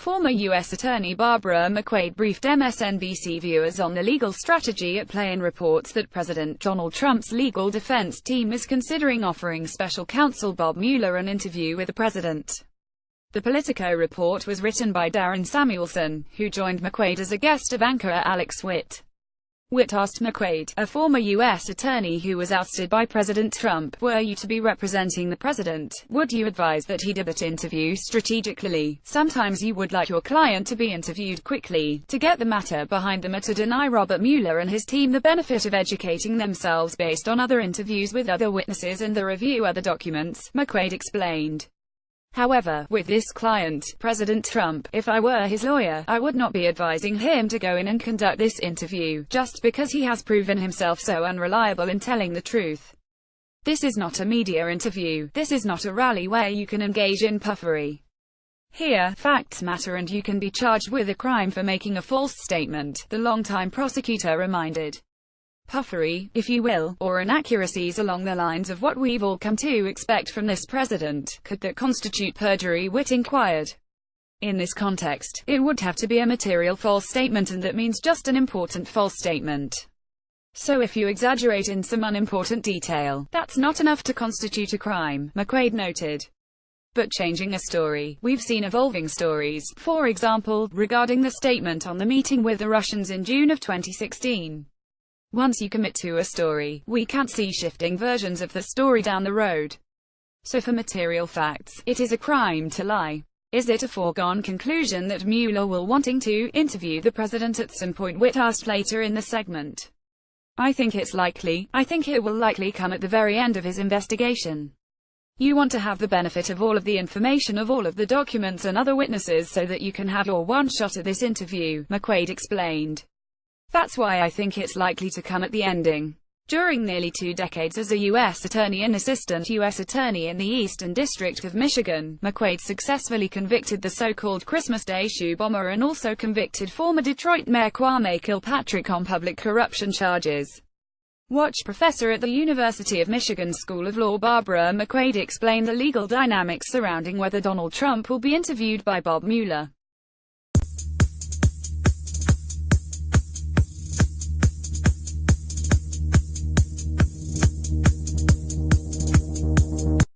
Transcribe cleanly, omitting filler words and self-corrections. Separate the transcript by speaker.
Speaker 1: Former U.S. Attorney Barbara McQuade briefed MSNBC viewers on the legal strategy at play and reports that President Donald Trump's legal defense team is considering offering special counsel Bob Mueller an interview with the president. The Politico report was written by Darren Samuelson, who joined McQuade as a guest of anchor Alex Witt. Witt asked McQuade, a former U.S. attorney who was ousted by President Trump, were you to be representing the president, would you advise that he did that interview strategically? Sometimes you would like your client to be interviewed quickly, to get the matter behind them, or to deny Robert Mueller and his team the benefit of educating themselves based on other interviews with other witnesses and the review other documents, McQuade explained. However, with this client, President Trump, if I were his lawyer, I would not be advising him to go in and conduct this interview, just because he has proven himself so unreliable in telling the truth. This is not a media interview. This is not a rally where you can engage in puffery. Here, facts matter and you can be charged with a crime for making a false statement, the longtime prosecutor reminded. Puffery, if you will, or inaccuracies along the lines of what we've all come to expect from this president, could that constitute perjury? Witt inquired. In this context, it would have to be a material false statement, and that means just an important false statement. So if you exaggerate in some unimportant detail, that's not enough to constitute a crime, McQuade noted. But changing a story, we've seen evolving stories, for example, regarding the statement on the meeting with the Russians in June of 2016. Once you commit to a story, we can't see shifting versions of the story down the road. So for material facts, it is a crime to lie. Is it a foregone conclusion that Mueller will wanting to interview the president at some point? Witt asked later in the segment. I think it's likely. I think it will likely come at the very end of his investigation. You want to have the benefit of all of the information, of all of the documents and other witnesses, so that you can have your one shot at this interview, McQuade explained. That's why I think it's likely to come at the ending. During nearly 2 decades as a U.S. attorney and assistant U.S. attorney in the Eastern District of Michigan, McQuade successfully convicted the so-called Christmas Day shoe bomber and also convicted former Detroit Mayor Kwame Kilpatrick on public corruption charges. Watch professor at the University of Michigan School of Law Barbara McQuade explained the legal dynamics surrounding whether Donald Trump will be interviewed by Bob Mueller.